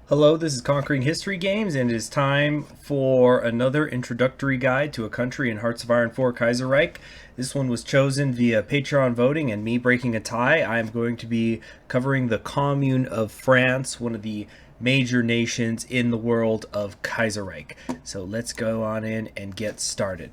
Hello, this is Conquering History Games, and it is time for another introductory guide to a country in Hearts of Iron 4 Kaiserreich. This one was chosen via Patreon voting and me breaking a tie. I am going to be covering the Commune of France, one of the major nations in the world of Kaiserreich. So let's go on in and get started.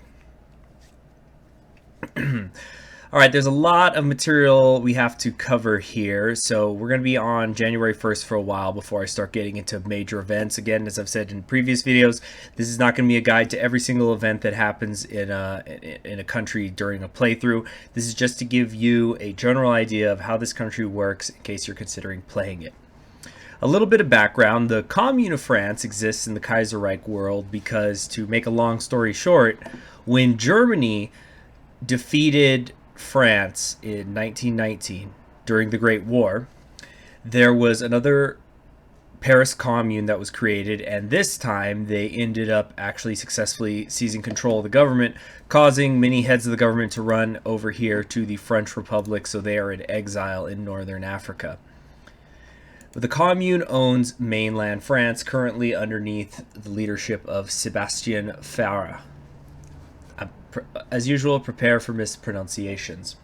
All right, there's a lot of material we have to cover here, so we're going to be on January 1st for a while before I start getting into major events. Again, as I've said in previous videos, this is not going to be a guide to every single event that happens in a country during a playthrough. This is just to give you a general idea of how this country works in case you're considering playing it. A little bit of background: the Commune of France exists in the Kaiserreich world because, to make a long story short, when Germany defeated France in 1919 during the Great War, there was another Paris Commune that was created, and this time they ended up actually successfully seizing control of the government, causing many heads of the government to run over here to the French Republic, so they are in exile in northern Africa. The Commune owns mainland France, currently underneath the leadership of Sébastien Farah. As usual, prepare for mispronunciations.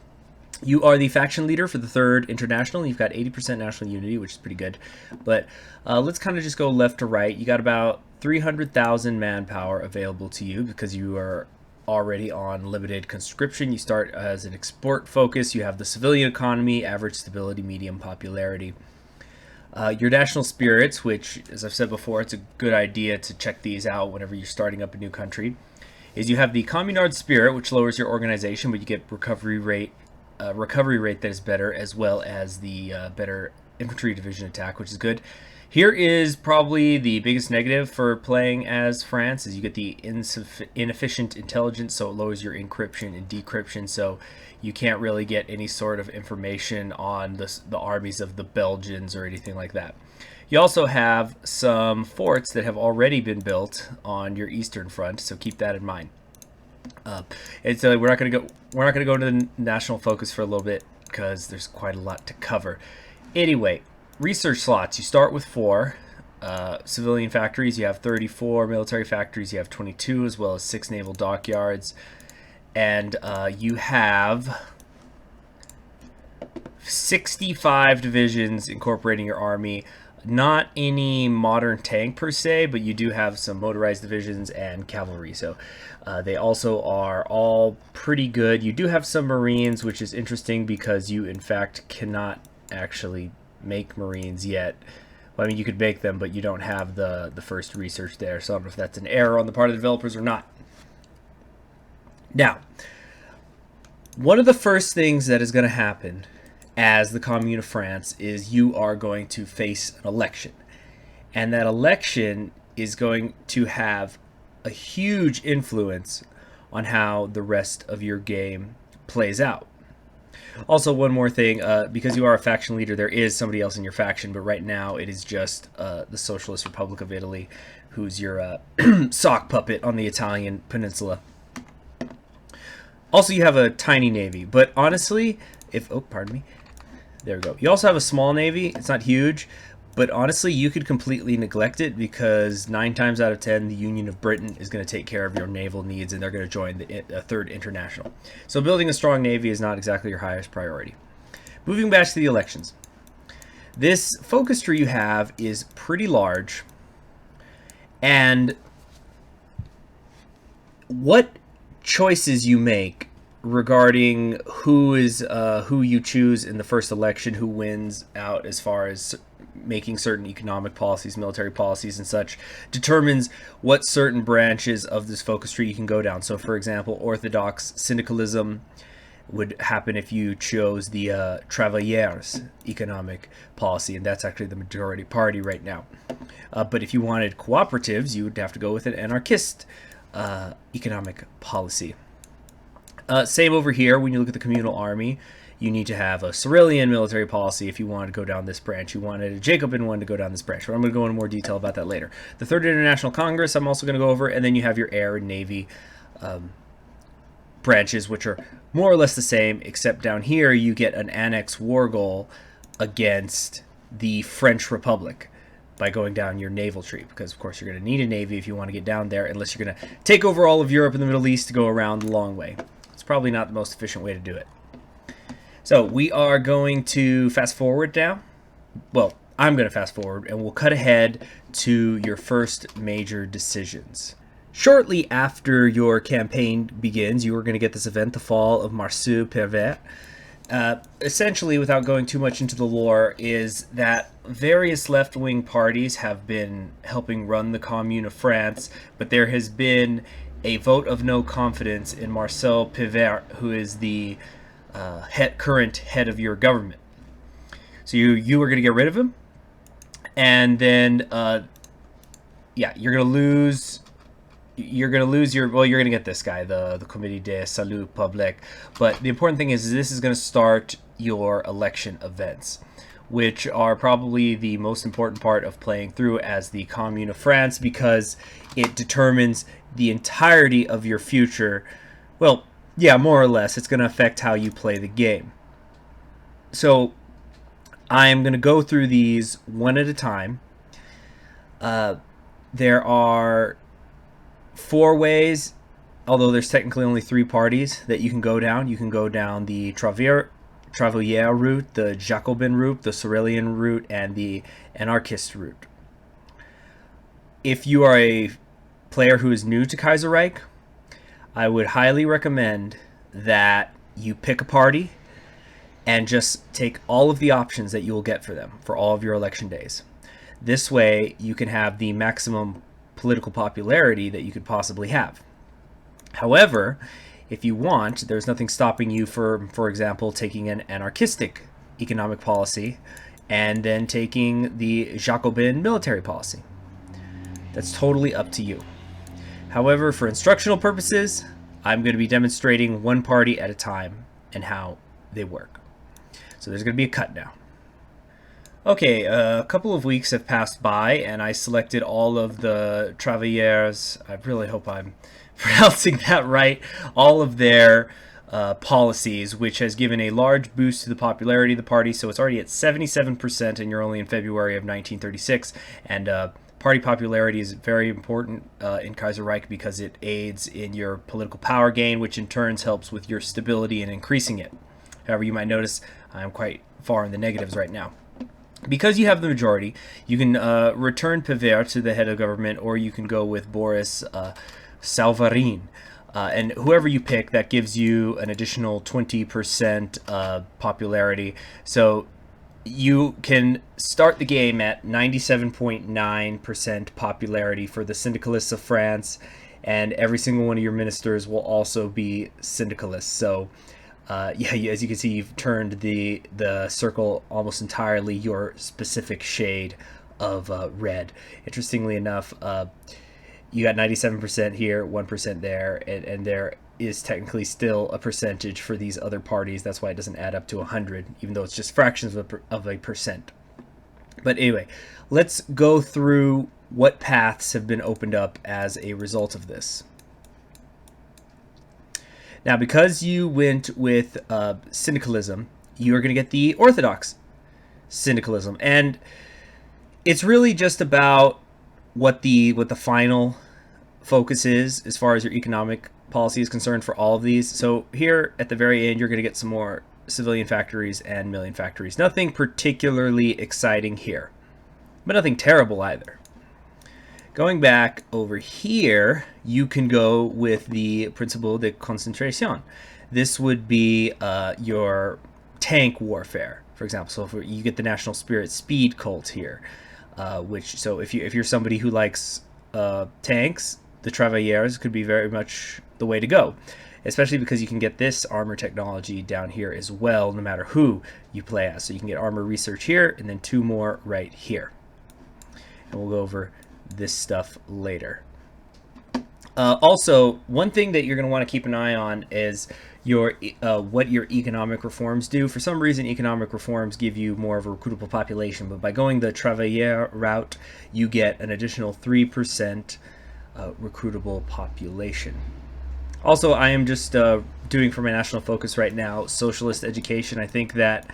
You are the faction leader for the 3rd International. You've got 80% national unity, which is pretty good. But let's kind of just go left to right. You got about 300,000 manpower available to you because you are already on limited conscription. You start as an export focus. You have the civilian economy, average stability, medium popularity. Your national spirits, which, as I've said before, it's a good idea to check these out whenever you're starting up a new country, is you have the Communard spirit, which lowers your organization, but you get recovery rate that is better, as well as the better infantry division attack, which is good. Here is probably the biggest negative for playing as France, is you get the inefficient intelligence, so it lowers your encryption and decryption, so you can't really get any sort of information on the armies of the Belgians or anything like that. You also have some forts that have already been built on your eastern front, so keep that in mind. And so we're not going to go into the national focus for a little bit because there's quite a lot to cover. Anyway, research slots. You start with 4 civilian factories. You have 34 military factories. You have 22, as well as 6 naval dockyards, and you have 65 divisions incorporating your army. Not any modern tank per se, but you do have some motorized divisions and cavalry, so they also are all pretty good. You do have some marines, which is interesting because you in fact cannot actually make marines yet. Well, I mean, you could make them, but you don't have the first research there, so I don't know if that's an error on the part of the developers or not. Now, one of the first things that is going to happen as the Commune of France is you are going to face an election, and that election is going to have a huge influence on how the rest of your game plays out. Also, one more thing, because you are a faction leader, there is somebody else in your faction, but right now it is just the Socialist Republic of Italy, who's your sock puppet on the Italian peninsula. Also, you have a tiny navy, but honestly, there we go. You also have a small navy. It's not huge, but honestly, you could completely neglect it because 9 times out of 10, the Union of Britain is going to take care of your naval needs, and they're going to join the 3rd International. So building a strong navy is not exactly your highest priority. Moving back to the elections. This focus tree you have is pretty large, and what choices you make regarding who you choose in the first election, who wins out as far as making certain economic policies, military policies, and such, determines what certain branches of this focus tree you can go down. So, for example, Orthodox syndicalism would happen if you chose the Travailleurs economic policy, and that's actually the majority party right now. But if you wanted cooperatives, you would have to go with an anarchist economic policy. Same over here. When you look at the communal army, you need to have a Cyrillian military policy if you wanted to go down this branch. You wanted a Jacobin one to go down this branch. But I'm going to go into more detail about that later. The 3rd International Congress I'm also going to go over, and then you have your air and navy branches, which are more or less the same, except down here you get an annex war goal against the French Republic. by going down your naval tree, because of course you're going to need a navy if you want to get down there, unless you're going to take over all of Europe and the Middle East to go around the long way. It's probably not the most efficient way to do it. So we are going to fast forward now. Well, I'm going to fast forward, and we'll cut ahead to your first major decisions. Shortly after your campaign begins, you are going to get this event, the fall of Marceau Pervert. Essentially, without going too much into the lore, is that various left-wing parties have been helping run the Commune of France, but there has been a vote of no confidence in Marcel Pivert, who is the current head of your government. So you are going to get rid of him, and then you're going to lose. You're going to lose your, well, you're going to get this guy, the Comité de Salut Public. But the important thing is this is going to start your election events, which are probably the most important part of playing through as the Commune of France, because it determines the entirety of your future. Well, yeah, more or less. It's going to affect how you play the game. So I'm going to go through these one at a time. There are 4 ways, although there's technically only 3 parties that you can go down. You can go down the Travailleur route, the Jacobin route, the Sorelian route, and the Anarchist route. If you are a player who is new to Kaiserreich, I would highly recommend that you pick a party and just take all of the options that you will get for them for all of your election days. This way, you can have the maximum political popularity that you could possibly have. However, if you want, there's nothing stopping you for example, taking an anarchistic economic policy and then taking the Jacobin military policy. That's totally up to you. However, for instructional purposes, I'm going to be demonstrating one party at a time and how they work. So there's going to be a cut now. Okay, a couple of weeks have passed by, and I selected all of the Travailleurs. I really hope I'm pronouncing that right. All of their policies, which has given a large boost to the popularity of the party. So it's already at 77%, and you're only in February of 1936. And party popularity is very important in Kaiserreich because it aids in your political power gain, which in turn helps with your stability and increasing it. However, you might notice I'm quite far in the negatives right now. Because you have the majority, you can return Pivert to the head of government, or you can go with Boris Sauvarin. And whoever you pick, that gives you an additional 20% popularity. So you can start the game at 97.9% popularity for the Syndicalists of France, and every single one of your ministers will also be Syndicalists. So as you can see, you've turned the circle almost entirely your specific shade of red. Interestingly enough, you got 97% here, 1% there, and there is technically still a percentage for these other parties. That's why it doesn't add up to 100, even though it's just fractions of a percent. But anyway, let's go through what paths have been opened up as a result of this. Now, because you went with syndicalism, you are going to get the orthodox syndicalism, and it's really just about what the final focus is as far as your economic policy is concerned for all of these. So here at the very end, you're going to get some more civilian factories and million factories. Nothing particularly exciting here, but nothing terrible either. Going back over here, you can go with the principle de concentration. This would be your tank warfare, for example. So if you get the National Spirit Speed Cult here, so if you're somebody who likes tanks, the Travailleurs could be very much the way to go, especially because you can get this armor technology down here as well, no matter who you play as. So you can get armor research here, and then 2 more right here. And we'll go over this stuff later. Also, one thing that you're going to want to keep an eye on is your what your economic reforms do. For some reason, economic reforms give you more of a recruitable population, but by going the Travailleur route, you get an additional 3% recruitable population. Also, I am just doing for my national focus right now socialist education. I think that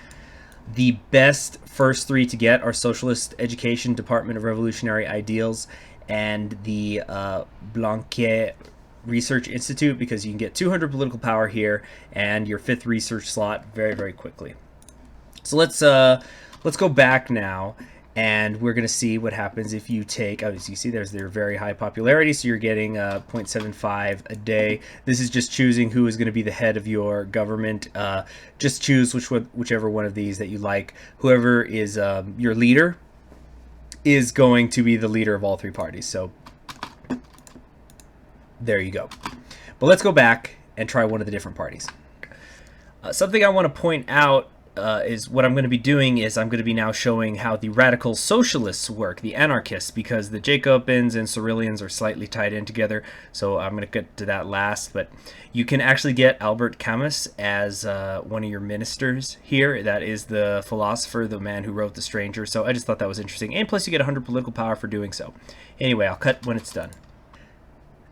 The best first three to get are Socialist Education, Department of Revolutionary Ideals, and the Blanquet Research Institute, because you can get 200 political power here and your 5th research slot very, very quickly. So let's go back now, and we're going to see what happens if you take, as you see, there's their very high popularity, so you're getting 0.75 a day. This is just choosing who is going to be the head of your government. Just choose whichever one of these that you like. Whoever is your leader is going to be the leader of all 3 parties. So there you go. But let's go back and try one of the different parties. Something I want to point out is what I'm going to be doing is I'm going to be now showing how the radical socialists work, the anarchists, because the Jacobins and Cyrillians are slightly tied in together, so I'm going to get to that last. But you can actually get Albert Camus as one of your ministers here. That is the philosopher, the man who wrote The Stranger, so I just thought that was interesting. And plus you get 100 political power for doing so. Anyway, I'll cut when it's done.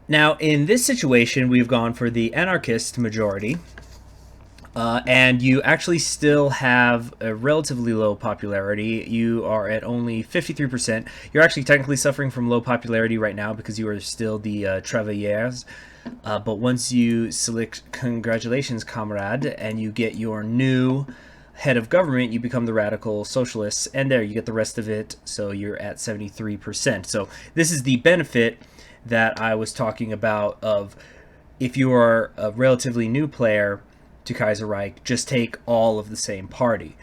Now, in this situation, we've gone for the anarchist majority. And you actually still have a relatively low popularity. You are at only 53%. You're actually technically suffering from low popularity right now because you are still the Travailleurs. But once you select congratulations, comrade, and you get your new head of government, you become the radical socialists, and there you get the rest of it, so you're at 73%. So this is the benefit that I was talking about of if you are a relatively new player to Kaiserreich, just take all of the same party.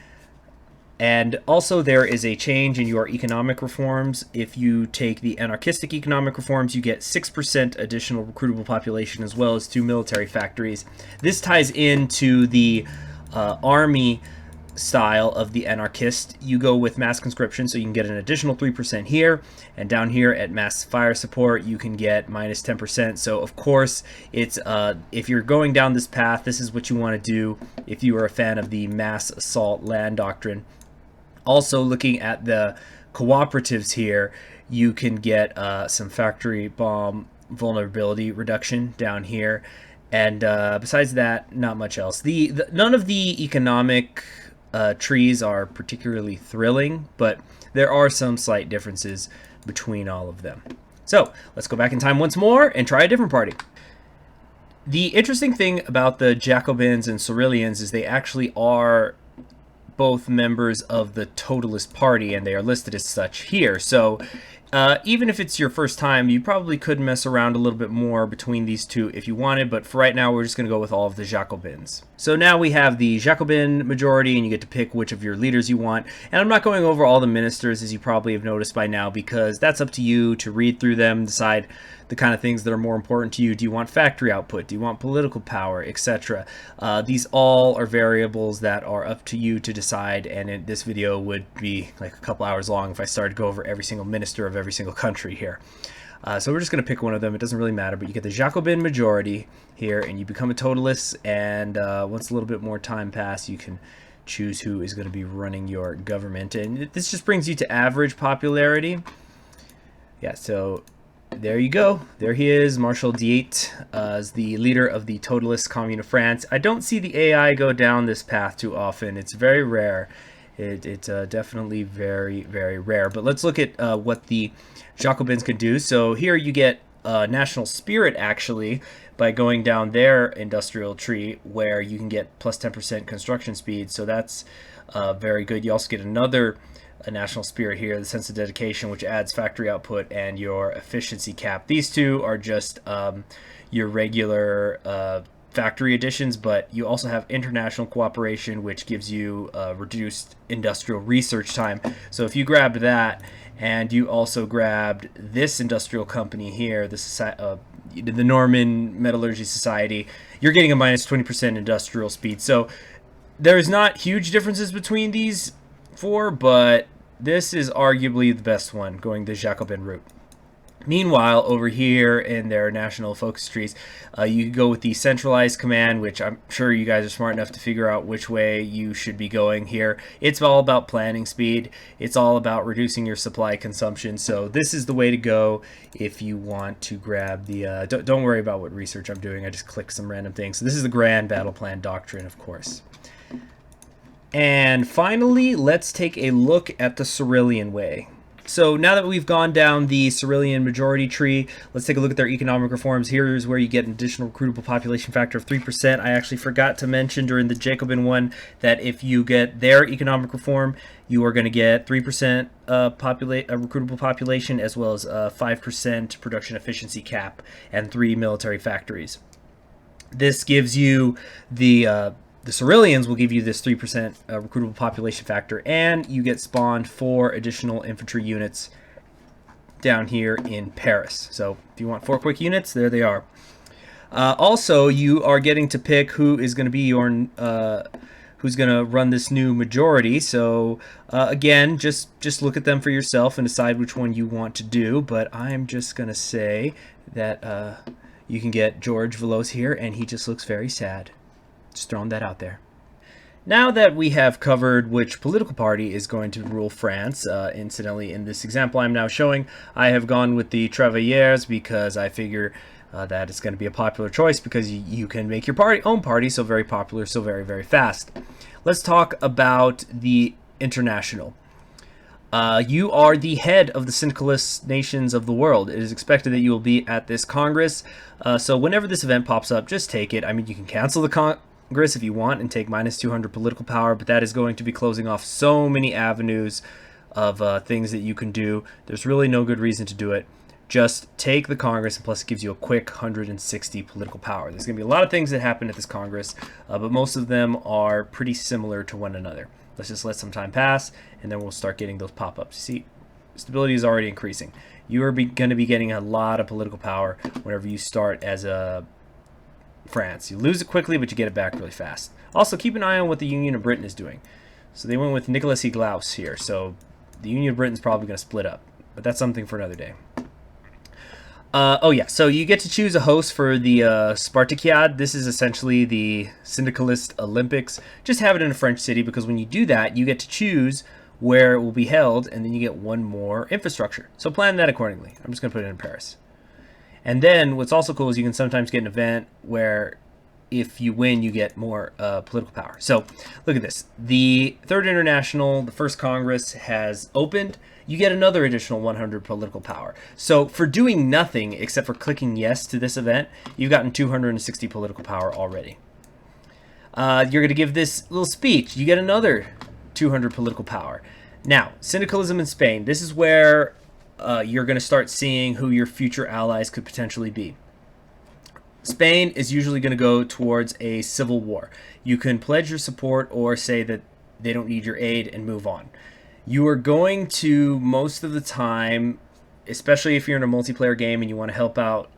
And also there is a change in your economic reforms. If you take the anarchistic economic reforms, you get 6% additional recruitable population as well as 2 military factories. This ties into the army style of the anarchist. You go with mass conscription, so you can get an additional 3% here, and down here at mass fire support you can get minus 10%. So of course it's if you're going down this path, this is what you want to do if you are a fan of the mass assault land doctrine. Also, looking at the cooperatives here, you can get some factory bomb vulnerability reduction down here, and besides that, not much else. None of the economic trees are particularly thrilling, but there are some slight differences between all of them. So let's go back in time once more and try a different party. The interesting thing about the Jacobins and Cyrillians is they actually are both members of the Totalist party, and they are listed as such here. So even if it's your first time, you probably could mess around a little bit more between these two if you wanted, but for right now we're just going to go with all of the Jacobins. So now we have the Jacobin majority, and you get to pick which of your leaders you want. And I'm not going over all the ministers, as you probably have noticed by now, because that's up to you to read through them, decide the kind of things that are more important to you. Do you want factory output? Do you want political power, etc.? These all are variables that are up to you to decide, and this video would be like a couple hours long if I started to go over every single minister of every single country here. So we're just going to pick one of them. It doesn't really matter, but you get the Jacobin majority here, and you become a Totalist, and once a little bit more time passes, you can choose who is going to be running your government. And this just brings you to average popularity. Yeah, so there you go. There he is, Marshal Diet, as the leader of the Totalist Commune of France. I don't see the AI go down this path too often. It's very rare. It's definitely very, very rare. But let's look at what the Jacobins can do. So here you get national spirit, actually, by going down their industrial tree, where you can get plus 10% construction speed. So that's very good. You also get another national spirit here, the sense of dedication, which adds factory output and your efficiency cap. These two are just your regular factory additions, but you also have international cooperation, which gives you reduced industrial research time. So if you grabbed that, and you also grabbed this industrial company here, the Norman Metallurgy Society, you're getting a minus 20% industrial speed. So there's not huge differences between these four, but this is arguably the best one, going the Jacobin route. Meanwhile, over here in their national focus trees, you can go with the centralized command, which I'm sure you guys are smart enough to figure out which way you should be going here. It's all about planning speed. It's all about reducing your supply consumption. So this is the way to go if you want to grab the... don't worry about what research I'm doing. I just click some random things. So this is the Grand Battle Plan Doctrine, of course. And finally, let's take a look at the Cyrillian way. So now that we've gone down the Cyrillian majority tree, let's take a look at their economic reforms. Here's where you get an additional recruitable population factor of 3%. I actually forgot to mention during the Jacobin one that if you get their economic reform, you are going to get 3% recruitable population, as well as 5% production efficiency cap and 3 military factories. This gives you the Cyrillians will give you this 3% recruitable population factor, and you get spawned 4 additional infantry units down here in Paris. So if you want 4 quick units, there they are. Also, you are getting to pick who is going to be your who's going to run this new majority. So again, just look at them for yourself and decide which one you want to do. But I'm just going to say that you can get George Velos here, and he just looks very sad. Just throwing that out there. Now that we have covered which political party is going to rule France, incidentally, in this example I'm now showing, I have gone with the Travailleurs because I figure that it's going to be a popular choice because you can make your own party so very popular so very, very fast. Let's talk about the International. You are the head of the Syndicalist nations of the world. It is expected that you will be at this Congress. So whenever this event pops up, just take it. I mean, you can cancel the Congress if you want and take minus 200 political power, but that is going to be closing off so many avenues of things that you can do. There's really no good reason to do it. Just take the Congress, and plus it gives you a quick 160 political power. There's going to be a lot of things that happen at this Congress, but most of them are pretty similar to one another. Let's just let some time pass, and then we'll start getting those pop-ups. See, stability is already increasing. You are going to be getting a lot of political power whenever you start as a France. You lose it quickly, but you get it back really fast. Also, keep an eye on what the Union of Britain is doing. So they went with Nicolas Iglaus here, so the Union of Britain is probably going to split up, but that's something for another day. Oh yeah, so you get to choose a host for the Spartakiad. This is essentially the Syndicalist Olympics. Just have it in a French city, because when you do that, you get to choose where it will be held, and then you get one more infrastructure. So plan that accordingly. I'm just going to put it in Paris. And then what's also cool is you can sometimes get an event where if you win, you get more political power. So look at this. The Third International, the first Congress, has opened. You get another additional 100 political power. So for doing nothing except for clicking yes to this event, you've gotten 260 political power already. You're going to give this little speech. You get another 200 political power. Now, syndicalism in Spain. This is where you're going to start seeing who your future allies could potentially be. Spain is usually going to go towards a civil war. You can pledge your support or say that they don't need your aid and move on. You are going to, most of the time, especially if you're in a multiplayer game and you want to help out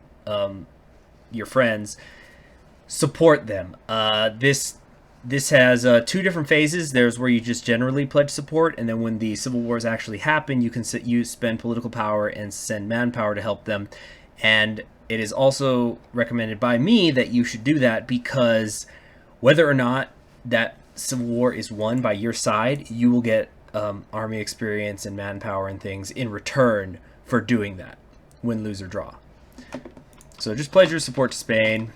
your friends, support them. This has 2 different phases. There's where you just generally pledge support, and then when the civil wars actually happen, you can spend political power and send manpower to help them. And it is also recommended by me that you should do that, because whether or not that civil war is won by your side, you will get army experience and manpower and things in return for doing that, win, lose, or draw. So just pledge your support to Spain.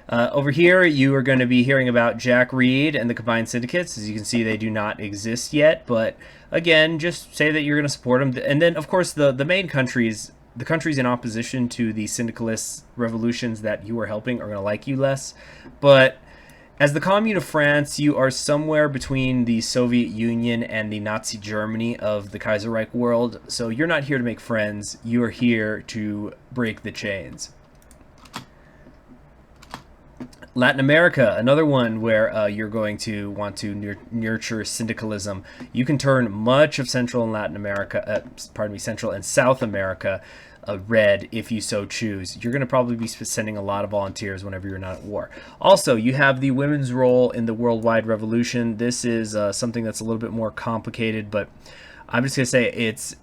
Over here, you are going to be hearing about Jack Reed and the combined syndicates. As you can see, they do not exist yet, but again, just say that you're going to support them. And then, of course, the main countries, the countries in opposition to the syndicalist revolutions that you are helping, are going to like you less. But as the Commune of France, you are somewhere between the Soviet Union and the Nazi Germany of the Kaiserreich world. So you're not here to make friends. You are here to break the chains. Latin America, another one where you're going to want to nurture syndicalism. You can turn much of Central and Latin America, Central and South America red if you so choose. You're going to probably be sending a lot of volunteers whenever you're not at war. Also, you have the women's role in the worldwide revolution. This is something that's a little bit more complicated, but I'm just going to say it's,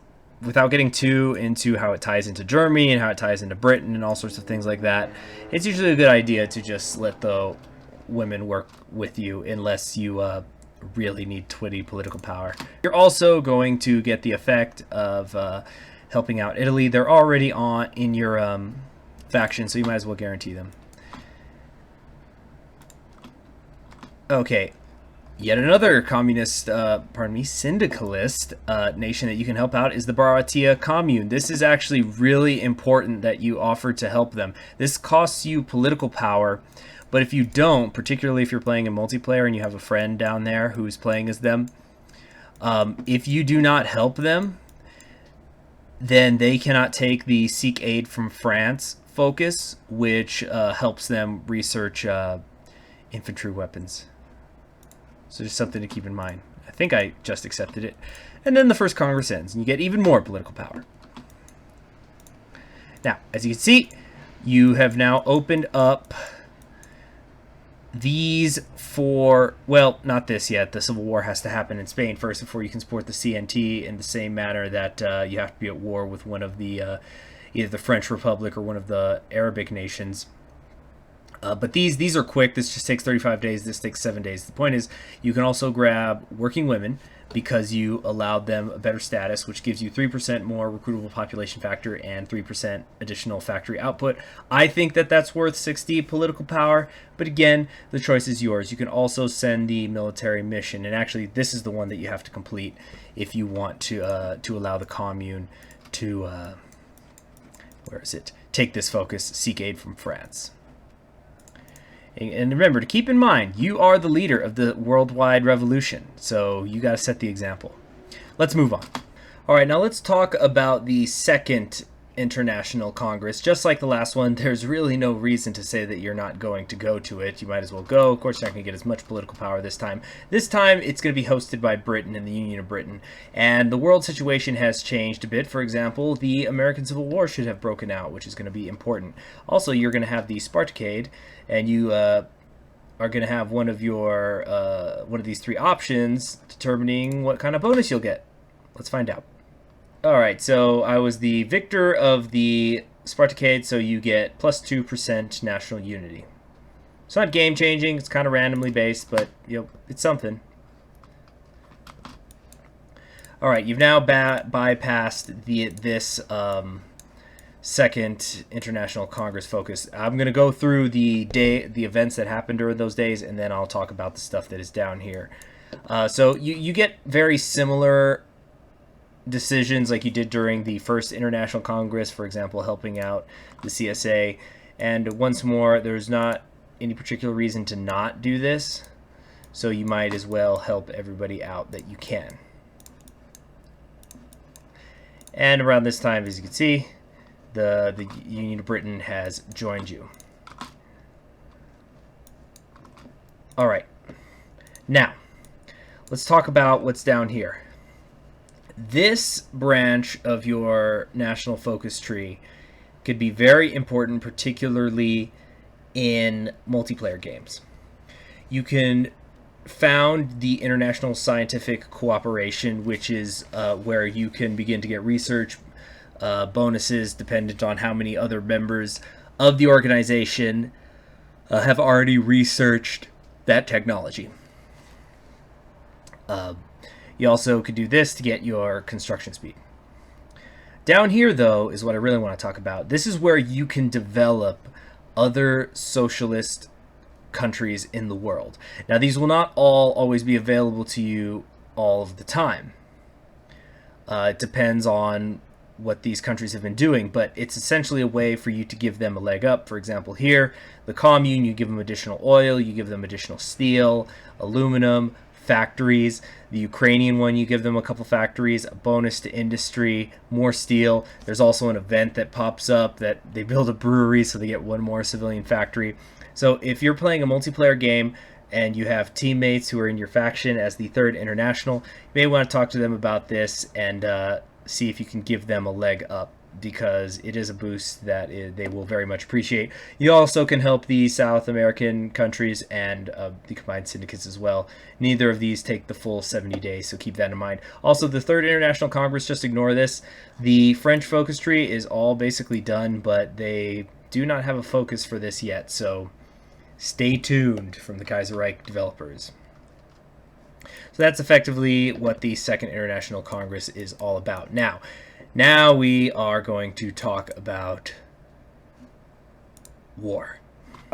without getting too into how it ties into Germany and how it ties into Britain and all sorts of things like that, it's usually a good idea to just let the women work with you unless you really need 20 political power. You're also going to get the effect of helping out Italy. They're already in your faction, so you might as well guarantee them. Okay. Yet another communist, syndicalist nation that you can help out is the Baratia Commune. This is actually really important that you offer to help them. This costs you political power, but if you don't, particularly if you're playing in multiplayer and you have a friend down there who's playing as them, if you do not help them, then they cannot take the Seek Aid from France focus, which helps them research infantry weapons. So just something to keep in mind. I think I just accepted it. And then the first Congress ends, and you get even more political power. Now, as you can see, you have now opened up these for, well, not this yet. The Civil War has to happen in Spain first before you can support the CNT in the same manner that you have to be at war with one of the, either the French Republic or one of the Arabic nations. But these are quick. This just takes 35 days. This takes 7 days. The point is, you can also grab working women because you allowed them a better status, which gives you 3% more recruitable population factor and 3% additional factory output. I think that that's worth 60 political power, but again, the choice is yours. You can also send the military mission, and actually, this is the one that you have to complete if you want to allow the commune to where is it? Take this focus, seek aid from France. And remember to keep in mind, you are the leader of the worldwide revolution, so you got to set the example. Let's move on. All right, now let's talk about the second International Congress. Just like the last one, there's really no reason to say that you're not going to go to it. You might as well go. Of course, you're not going to get as much political power this time. This time, it's going to be hosted by Britain and the Union of Britain. And the world situation has changed a bit. For example, the American Civil War should have broken out, which is going to be important. Also, you're going to have the Spartacade, and you are going to have one of these three options determining what kind of bonus you'll get. Let's find out. Alright, so I was the victor of the Spartacade, so you get plus 2% national unity. It's not game-changing, it's kind of randomly based, but you know, it's something. Alright, you've now bypassed this second International Congress focus. I'm going to go through the events that happened during those days, and then I'll talk about the stuff that is down here. So you get very similar decisions like you did during the first International Congress, for example, helping out the CSA. And once more, there's not any particular reason to not do this, so you might as well help everybody out that you can. And around this time, as you can see, the Union of Britain has joined you. All right. Now, let's talk about what's down here. This branch of your national focus tree could be very important, particularly in multiplayer games. You can found the International Scientific Cooperation, which is where you can begin to get research bonuses dependent on how many other members of the organization have already researched that technology. You also could do this to get your construction speed. Down here, though, is what I really want to talk about. This is where you can develop other socialist countries in the world. Now, these will not all always be available to you all of the time. It depends on what these countries have been doing, but it's essentially a way for you to give them a leg up. For example, here, the commune, you give them additional oil, you give them additional steel, aluminum, factories. The Ukrainian one, you give them a couple factories, a bonus to industry, more steel. There's also an event that pops up that they build a brewery, so they get one more civilian factory. So if you're playing a multiplayer game and you have teammates who are in your faction as the Third International, you may want to talk to them about this and see if you can give them a leg up, because it is a boost that they will very much appreciate. You also can help the South American countries and the combined syndicates as well. Neither of these take the full 70 days, so keep that in mind. Also, the Third International Congress, just ignore this. The French focus tree is all basically done, but they do not have a focus for this yet, so stay tuned from the Kaiserreich developers. So that's effectively what the Second International Congress is all about. Now we are going to talk about war.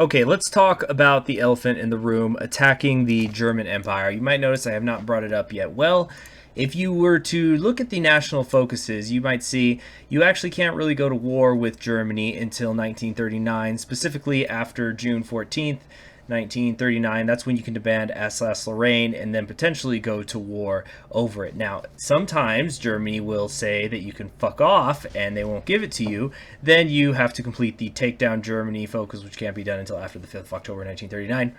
Okay, let's talk about the elephant in the room attacking the German Empire. You might notice I have not brought it up yet. Well, if you were to look at the national focuses, you might see you actually can't really go to war with Germany until 1939, specifically after June 14th, 1939. That's when you can demand Alsace-Lorraine and then potentially go to war over it. Now, sometimes Germany will say that you can fuck off and they won't give it to you. Then you have to complete the Takedown Germany focus, which can't be done until after the 5th of October 1939.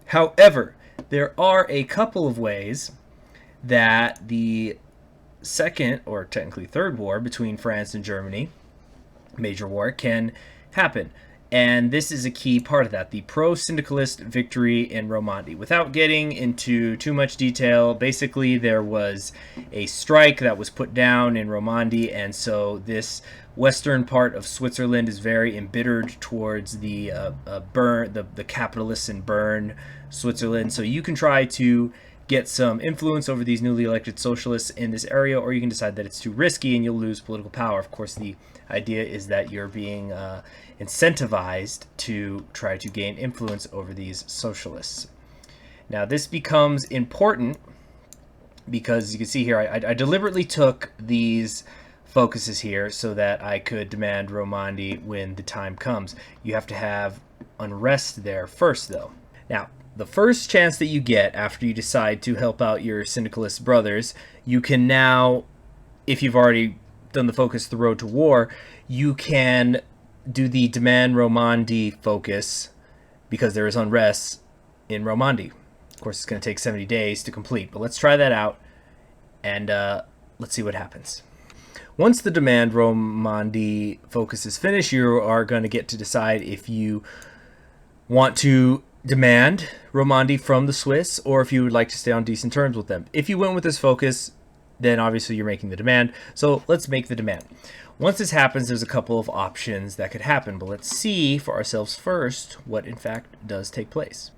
However, there are a couple of ways that the second, or technically third war between France and Germany, major war, can happen. And this is a key part of that, the pro-syndicalist victory in Romandy. Without getting into too much detail, basically there was a strike that was put down in Romandy, and so this western part of Switzerland is very embittered towards the capitalists in Bern, Switzerland. So you can try to get some influence over these newly elected socialists in this area, or you can decide that it's too risky and you'll lose political power. Of course, the idea is that you're being incentivized to try to gain influence over these socialists. Now, this becomes important because you can see here, I deliberately took these focuses here so that I could demand Romandy when the time comes. You have to have unrest there first, though. Now, the first chance that you get after you decide to help out your syndicalist brothers, you can now, if you've already done the focus, the road to war, you can do the demand Romandy focus because there is unrest in Romandy. Of course, it's going to take 70 days to complete, but let's try that out and let's see what happens. Once the demand Romandy focus is finished, you are going to get to decide if you want to demand Romandy from the Swiss or if you would like to stay on decent terms with them. If you went with this focus, then obviously you're making the demand. So let's make the demand. Once this happens, there's a couple of options that could happen, but let's see for ourselves first what in fact does take place.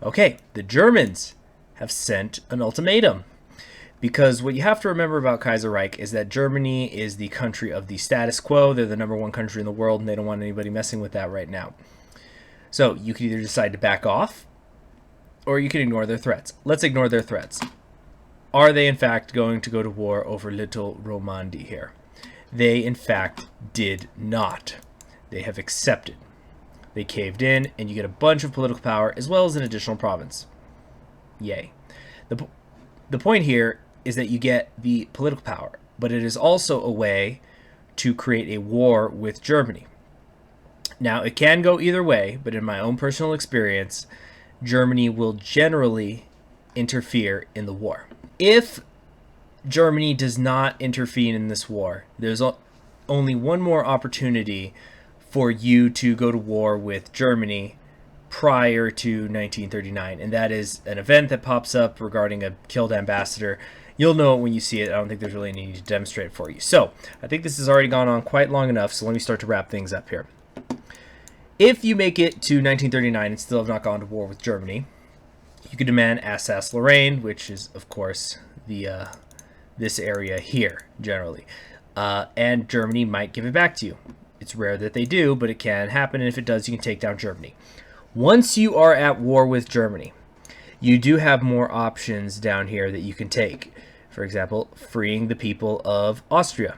Okay, the Germans have sent an ultimatum. Because what you have to remember about Kaiserreich is that Germany is the country of the status quo. They're the #1 country in the world, and they don't want anybody messing with that right now. So you can either decide to back off, or you can ignore their threats. Let's ignore their threats. Are they in fact going to go to war over Little Romandy here? They in fact did not. They have accepted. They caved in, and you get a bunch of political power as well as an additional province. Yay. The point here is that you get the political power, but it is also a way to create a war with Germany. Now, it can go either way, but in my own personal experience, Germany will generally interfere in the war. If Germany does not intervene in this war, there's only one more opportunity for you to go to war with Germany prior to 1939, and that is an event that pops up regarding a killed ambassador. You'll know it when you see it. I don't think there's really any need to demonstrate it for you. So, I think this has already gone on quite long enough, so let me start to wrap things up here. If you make it to 1939 and still have not gone to war with Germany, you could demand Alsace-Lorraine, which is, of course, the this area here, generally. And Germany might give it back to you. It's rare that they do, but it can happen, and if it does, you can take down Germany. Once you are at war with Germany, you do have more options down here that you can take. For example, freeing the people of Austria.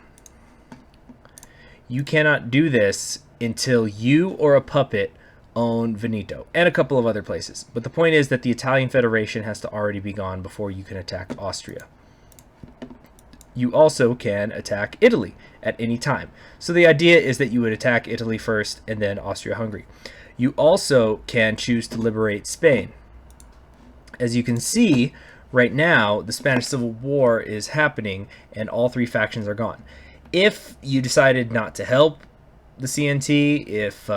You cannot do this until you or a puppet own Veneto and a couple of other places. But the point is that the Italian Federation has to already be gone before you can attack Austria. You also can attack Italy at any time. So the idea is that you would attack Italy first and then Austria-Hungary. You also can choose to liberate Spain. As you can see, right now, the Spanish Civil War is happening and all three factions are gone. If you decided not to help the CNT, if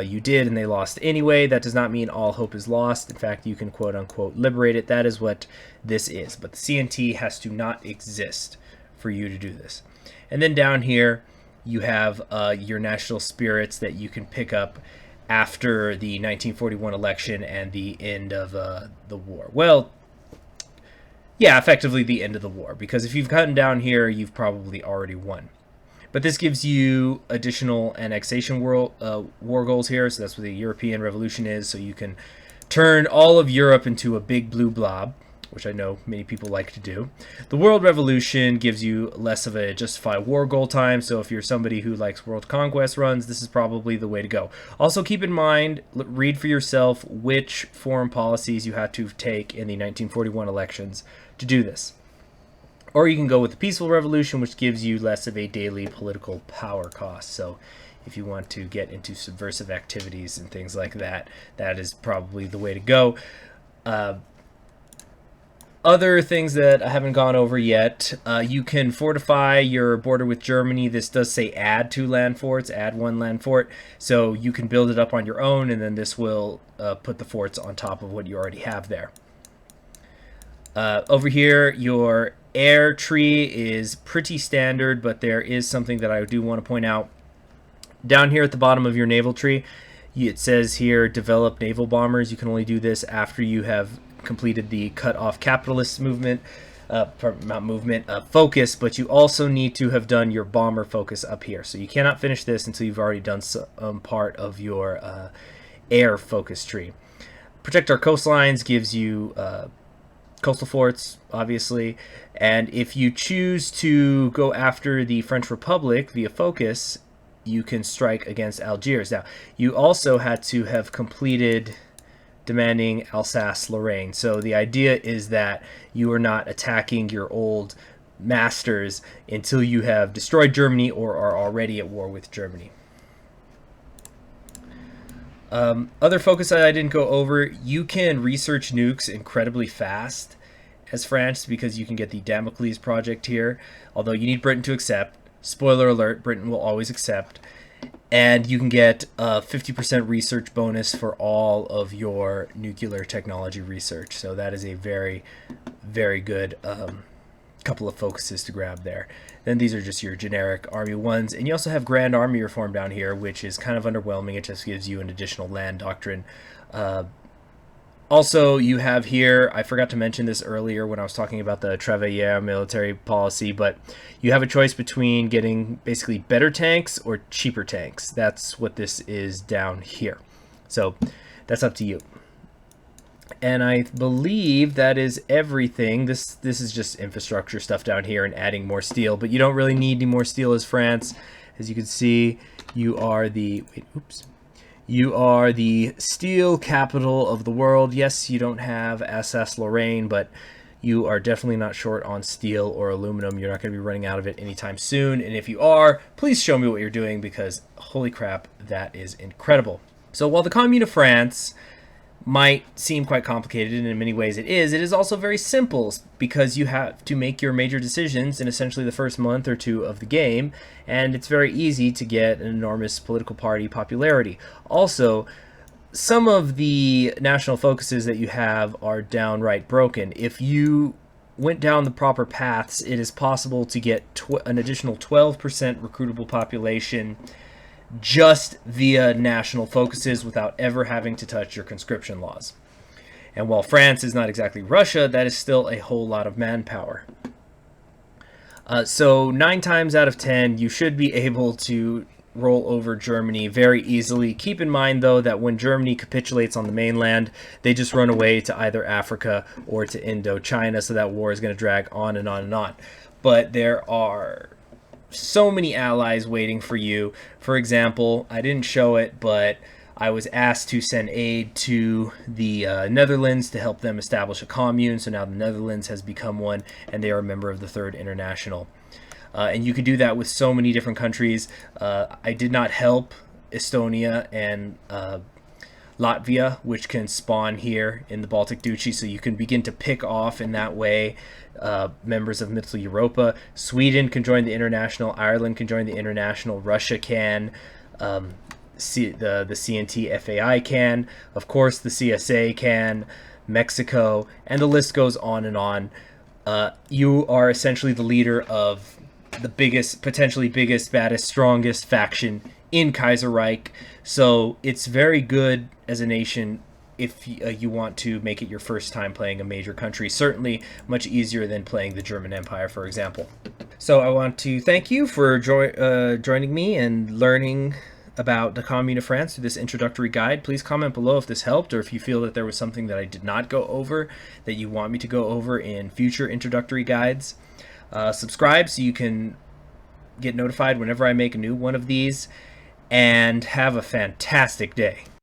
you did and they lost anyway, that does not mean all hope is lost. In fact, you can quote-unquote liberate it. That is what this is. But the CNT has to not exist for you to do this. And then down here, you have your national spirits that you can pick up after the 1941 election and the end of the war. Well, yeah, effectively the end of the war, because if you've gotten down here, you've probably already won. But this gives you additional annexation war goals here. So that's what the European Revolution is. So you can turn all of Europe into a big blue blob, which I know many people like to do. The World Revolution gives you less of a justified war goal time, so if you're somebody who likes world conquest runs, this is probably the way to go. Also keep in mind, read for yourself which foreign policies you had to take in the 1941 elections to do this. Or you can go with the Peaceful Revolution, which gives you less of a daily political power cost. So if you want to get into subversive activities and things like that, that is probably the way to go. Other things that I haven't gone over yet, you can fortify your border with Germany. This does say add 2 land forts, add 1 land fort. So you can build it up on your own, and then this will put the forts on top of what you already have there. Over here, your air tree is pretty standard, but there is something that I do want to point out. Down here at the bottom of your naval tree, it says here, develop naval bombers. You can only do this after you have completed the cut-off capitalist movement, focus, but you also need to have done your bomber focus up here. So you cannot finish this until you've already done some part of your air focus tree. Protect our coastlines gives you coastal forts, obviously, and if you choose to go after the French Republic via focus, you can strike against Algiers. Now, you also had to have completed demanding Alsace-Lorraine. So the idea is that you are not attacking your old masters until you have destroyed Germany or are already at war with Germany. Other focus that I didn't go over, you can research nukes incredibly fast as France because you can get the Damocles project here, although you need Britain to accept. Spoiler alert, Britain will always accept. And you can get a 50% research bonus for all of your nuclear technology research. So that is a very, very good couple of focuses to grab there. Then these are just your generic army ones. And you also have Grand Army Reform down here, which is kind of underwhelming. It just gives you an additional land doctrine. Also, you have here, I forgot to mention this earlier when I was talking about the Travailleur military policy, but you have a choice between getting basically better tanks or cheaper tanks. That's what this is down here. So that's up to you. And I believe that is everything. This is just infrastructure stuff down here and adding more steel, but you don't really need any more steel as France. As you can see, you are the... You are the steel capital of the world. Yes, you don't have Alsace-Lorraine, but you are definitely not short on steel or aluminum. You're not going to be running out of it anytime soon. And if you are, please show me what you're doing because, holy crap, that is incredible. So while the Commune of France might seem quite complicated, and in many ways it is also very simple because you have to make your major decisions in essentially the first month or two of the game, and it's very easy to get an enormous political party popularity. Also, some of the national focuses that you have are downright broken. If you went down the proper paths, it is possible to get an additional 12% recruitable population just via national focuses without ever having to touch your conscription laws. And while France is not exactly Russia, that is still a whole lot of manpower. So 9 times out of 10, you should be able to roll over Germany very easily. Keep in mind, though, that when Germany capitulates on the mainland, they just run away to either Africa or to Indochina, so that war is going to drag on and on and on. But there are so many allies waiting for you. For example, I didn't show it, but I was asked to send aid to the Netherlands to help them establish a commune. So now the Netherlands has become one, and they are a member of the Third International. And you could do that with so many different countries. I did not help Estonia and Latvia, which can spawn here in the Baltic Duchy, so you can begin to pick off in that way members of Middle Europa. Sweden can join the International, Ireland can join the International, Russia can, the CNT FAI can, of course the CSA can, Mexico, and the list goes on and on. You are essentially the leader of the biggest, potentially biggest, baddest, strongest faction in Kaiserreich, so it's very good as a nation if you want to make it your first time playing a major country. Certainly much easier than playing the German Empire, for example. So I want to thank you for joining me and learning about the Commune of France through this introductory guide. Please comment below if this helped, or if you feel that there was something that I did not go over that you want me to go over in future introductory guides. Subscribe so you can get notified whenever I make a new one of these, and have a fantastic day.